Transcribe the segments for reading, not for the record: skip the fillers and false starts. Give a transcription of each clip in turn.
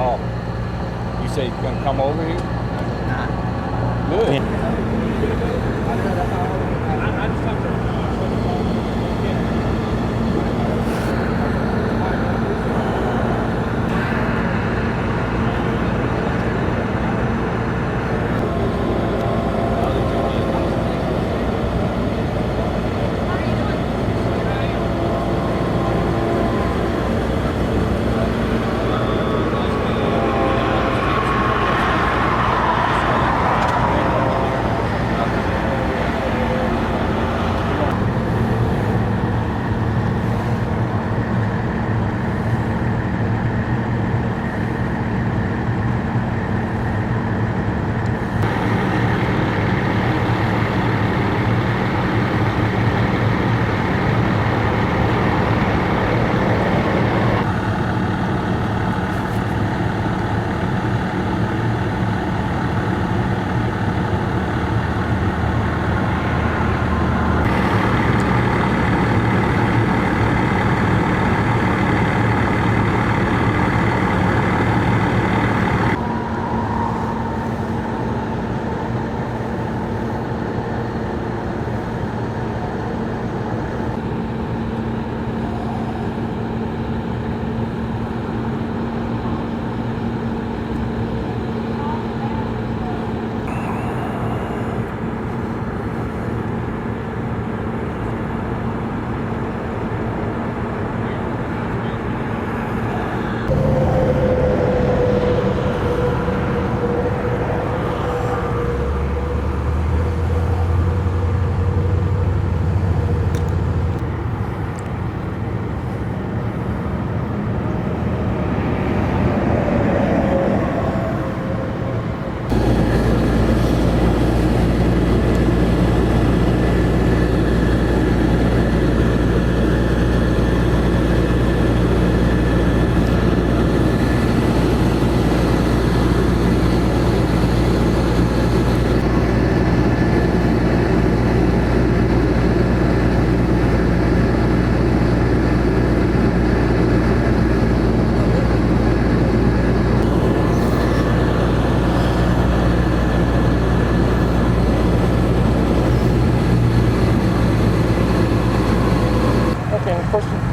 Oh. You say you're going to come over here? Good. Yeah.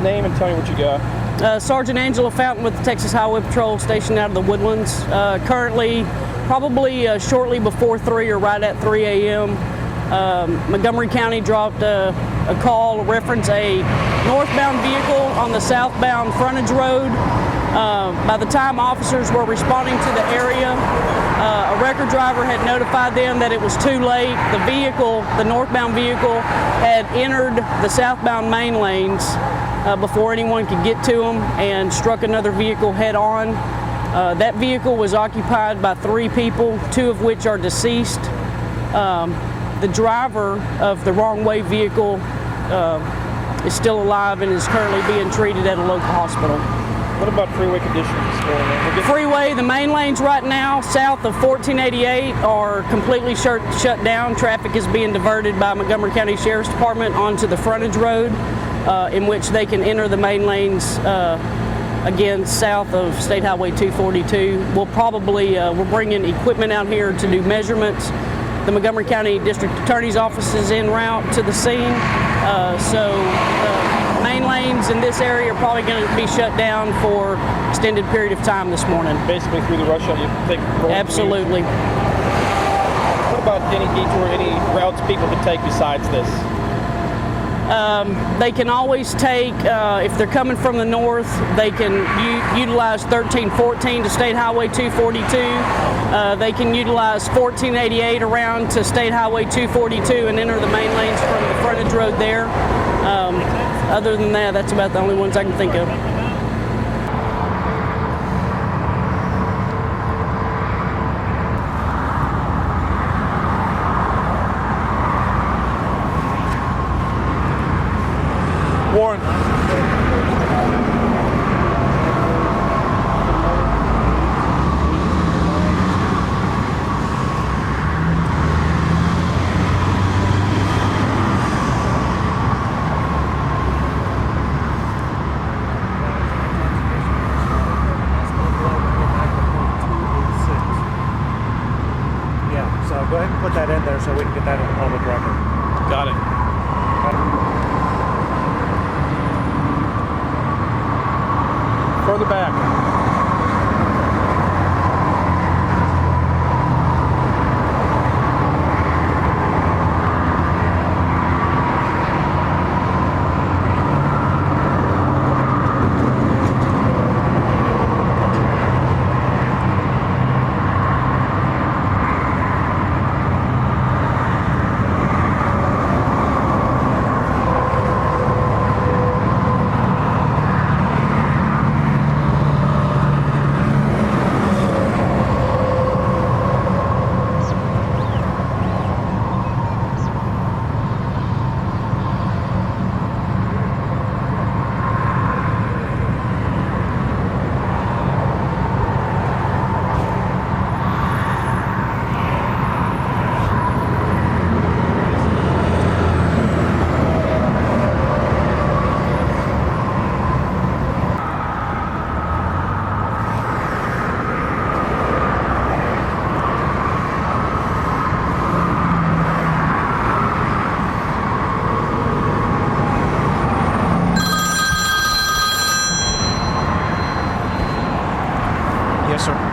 Name and tell me what you got. Sergeant Angela Fountain with the Texas Highway Patrol, stationed out of the Woodlands. Currently, probably shortly before 3 or right at 3 a.m., Montgomery County dropped a call to reference a northbound vehicle on the southbound frontage road. By the time officers were responding to the area, a record driver had notified them that it was too late. The vehicle, the northbound vehicle, had entered the southbound main lanes before anyone could get to them and struck another vehicle head on. That vehicle was occupied by 3 people, 2 of which are deceased. The driver of the wrong way vehicle is still alive and is currently being treated at a local hospital. What about freeway conditions? Freeway, the main lanes right now south of 1488 are completely shut down. Traffic is being diverted by Montgomery County Sheriff's Department onto the frontage road, in which they can enter the main lanes again south of State Highway 242. We're bringing equipment out here to do measurements. The Montgomery County District Attorney's Office is en route to the scene, so main lanes in this area are probably going to be shut down for extended period of time this morning. Basically through the rush hour, you think? Absolutely. What about any detour, any routes people could take besides this? They can always take, if they're coming from the north, they can utilize 1314 to State Highway 242. They can utilize 1488 around to State Highway 242 and enter the main lanes from the frontage road there. Other than that, that's about the only ones I can think of. Warren. put that in there so we can get that in the public record. Got it. Further back. Yes, sir.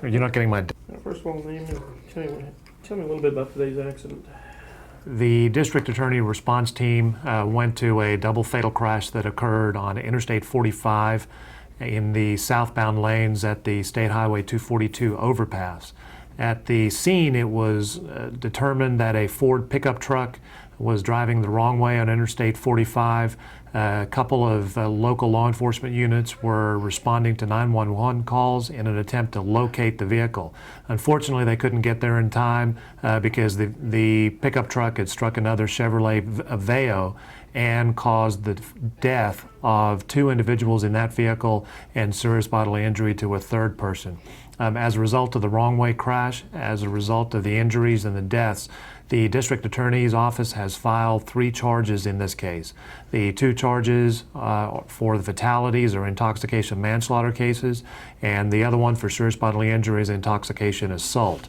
You're not getting my... First of all, tell me a little bit about today's accident. The district attorney response team went to a double fatal crash that occurred on Interstate 45 in the southbound lanes at the State Highway 242 overpass. At the scene, it was determined that a Ford pickup truck was driving the wrong way on Interstate 45. A couple of local law enforcement units were responding to 911 calls in an attempt to locate the vehicle. Unfortunately, they couldn't get there in time because the pickup truck had struck another Chevrolet Aveo and caused the death of 2 individuals in that vehicle and serious bodily injury to a third person. As a result of the wrong way crash, as a result of the injuries and the deaths, the district attorney's office has filed 3 charges in this case. The 2 charges for the fatalities are intoxication manslaughter cases, and the other one for serious bodily injury is intoxication assault.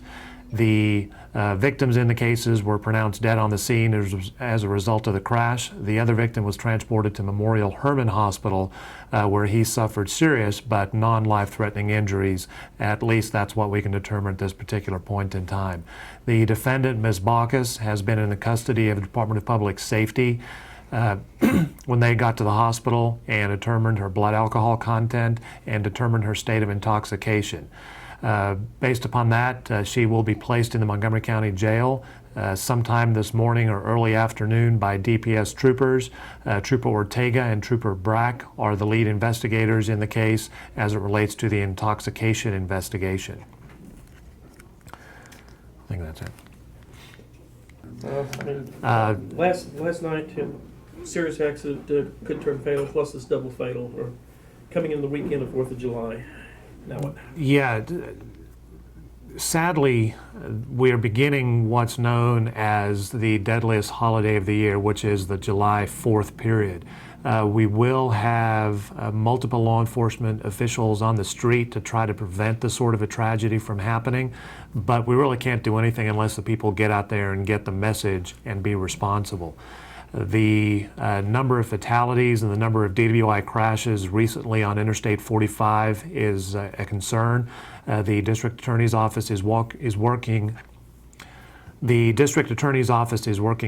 The victims in the cases were pronounced dead on the scene as a result of the crash. The other victim was transported to Memorial Herman Hospital where he suffered serious but non-life-threatening injuries. At least that's what we can determine at this particular point in time. The defendant, Ms. Baucus, has been in the custody of the Department of Public Safety. When they got to the hospital and determined her blood alcohol content and determined her state of intoxication. Based upon that, she will be placed in the Montgomery County Jail sometime this morning or early afternoon by DPS troopers. Trooper Ortega and Trooper Brack are the lead investigators in the case as it relates to the intoxication investigation. I think that's it. Last night, serious accident could turn fatal, plus this double fatal, or coming in the weekend of 4th of July. Now what? Yeah, sadly, we are beginning what's known as the deadliest holiday of the year, which is the July 4th period. We will have multiple law enforcement officials on the street to try to prevent this sort of a tragedy from happening, but we really can't do anything unless the people get out there and get the message and be responsible. The number of fatalities and the number of DWI crashes recently on Interstate 45 is a concern. The District Attorney's Office is working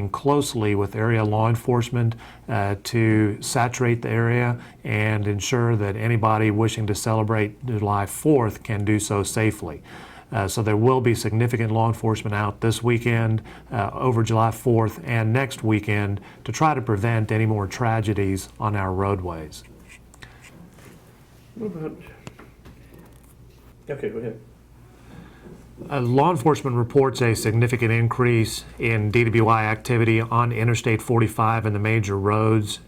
closely with area law enforcement to saturate the area and ensure that anybody wishing to celebrate July 4th can do so safely. So there will be significant law enforcement out this weekend, over July 4th and next weekend, to try to prevent any more tragedies on our roadways. What about, okay, go ahead. Law enforcement reports a significant increase in DWI activity on Interstate 45 and the major roads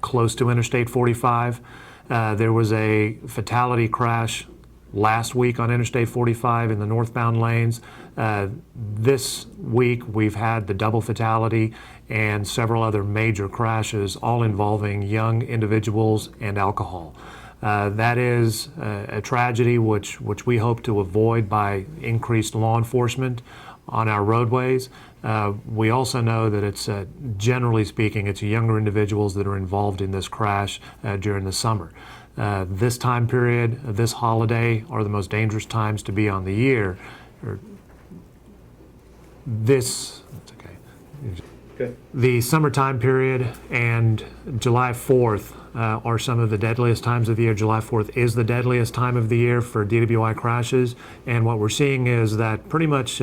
close to Interstate 45. There was a fatality crash last week on Interstate 45 in the northbound lanes. This week we've had the double fatality and several other major crashes, all involving young individuals and alcohol. That is a tragedy which we hope to avoid by increased law enforcement on our roadways. We also know that it's, generally speaking, it's younger individuals that are involved in this crash during the summer. This time period, this holiday, are the most dangerous times to be on the year. The summertime period and July 4th are some of the deadliest times of the year. July 4th is the deadliest time of the year for DWI crashes, and what we're seeing is that pretty much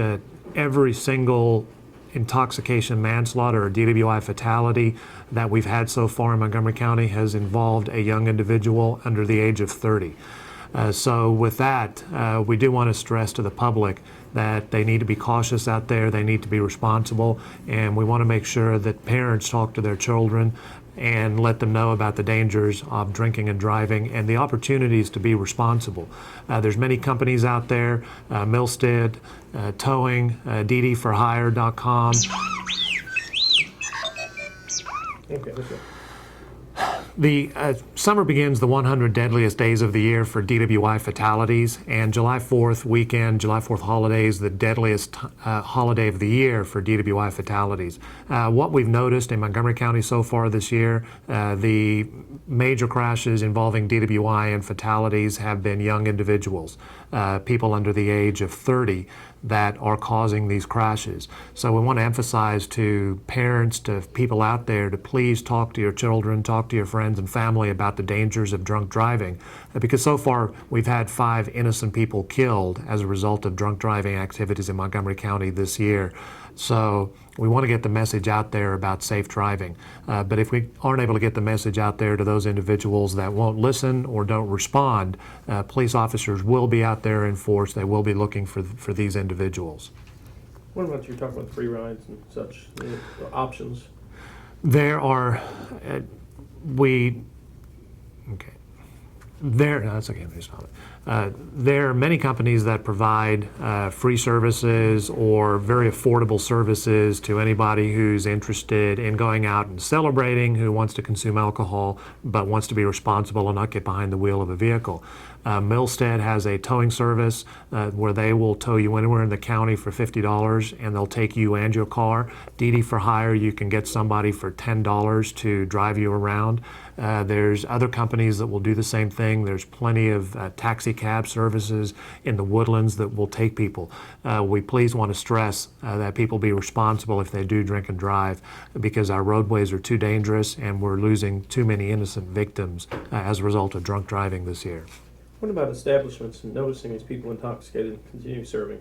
every single intoxication, manslaughter, or DWI fatality that we've had so far in Montgomery County has involved a young individual under the age of 30. So with that, we do want to stress to the public that they need to be cautious out there, they need to be responsible, and we want to make sure that parents talk to their children and let them know about the dangers of drinking and driving and the opportunities to be responsible. There's many companies out there, Milstead, Towing, ddforhire.com. Okay, that's it. The summer begins the 100 deadliest days of the year for DWI fatalities, and July 4th weekend, July 4th holiday, is the deadliest holiday of the year for DWI fatalities. What we've noticed in Montgomery County so far this year, the major crashes involving DWI and fatalities have been young individuals, people under the age of 30 that are causing these crashes. So we want to emphasize to parents, to people out there, to please talk to your children, talk to your friends and family about the dangers of drunk driving, because so far we've had 5 innocent people killed as a result of drunk driving activities in Montgomery County this year. So we want to get the message out there about safe driving. But if we aren't able to get the message out there to those individuals that won't listen or don't respond, police officers will be out there in force. They will be looking for these individuals. What about you're talking about free rides and such, options? There are, that's okay, let me stop it. There are many companies that provide free services or very affordable services to anybody who's interested in going out and celebrating, who wants to consume alcohol but wants to be responsible and not get behind the wheel of a vehicle. Milstead has a towing service where they will tow you anywhere in the county for $50 and they'll take you and your car. DD for Hire, you can get somebody for $10 to drive you around. There's other companies that will do the same thing. There's plenty of taxi cab services in the Woodlands that will take people. We please want to stress that people be responsible if they do drink and drive, because our roadways are too dangerous and we're losing too many innocent victims as a result of drunk driving this year. What about establishments and noticing these people intoxicated and continue serving?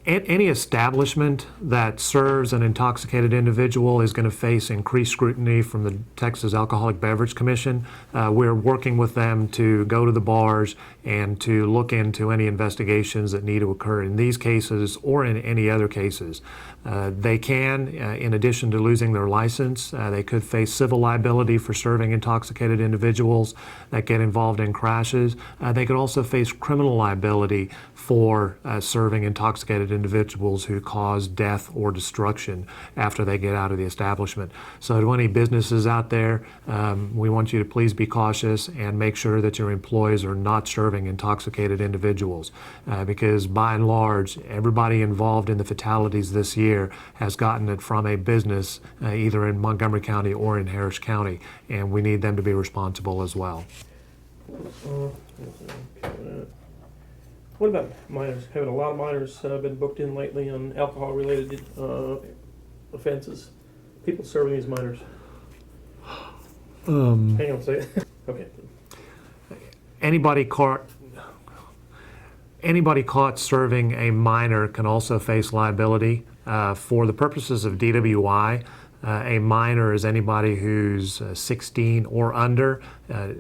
Any establishment that serves an intoxicated individual is going to face increased scrutiny from the Texas Alcoholic Beverage Commission. We're working with them to go to the bars and to look into any investigations that need to occur in these cases or in any other cases. They can, in addition to losing their license, they could face civil liability for serving intoxicated individuals that get involved in crashes. They could also face criminal liability for serving intoxicated intoxicated individuals who cause death or destruction after they get out of the establishment. So to any businesses out there, we want you to please be cautious and make sure that your employees are not serving intoxicated individuals, because by and large, everybody involved in the fatalities this year has gotten it from a business either in Montgomery County or in Harris County, and we need them to be responsible as well. What about minors? Having a lot of minors been booked in lately on alcohol-related offenses. People serving these minors. Hang on a second. Okay. Anybody caught serving a minor can also face liability. For the purposes of DWI, a minor is anybody who's 16 or under.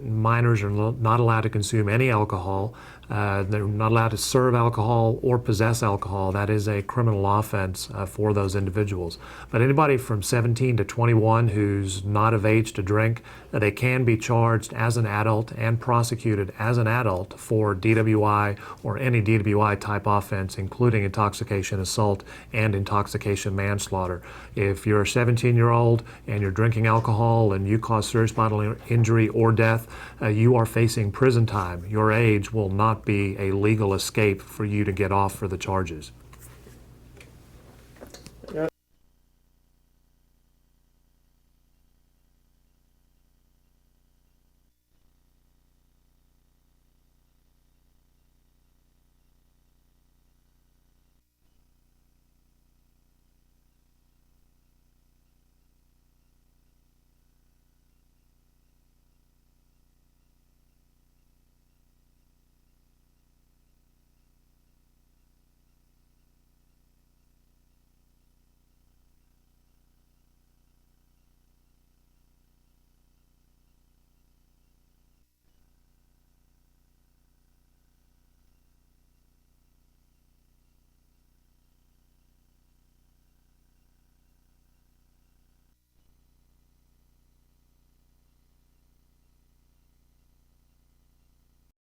Minors are not allowed to consume any alcohol. They're not allowed to serve alcohol or possess alcohol. That is a criminal offense for those individuals. But anybody from 17 to 21 who's not of age to drink, they can be charged as an adult and prosecuted as an adult for DWI or any DWI type offense, including intoxication assault and intoxication manslaughter. If you're a 17-year-old and you're drinking alcohol and you cause serious bodily injury or death, you are facing prison time. Your age will not be a legal escape for you to get off for the charges.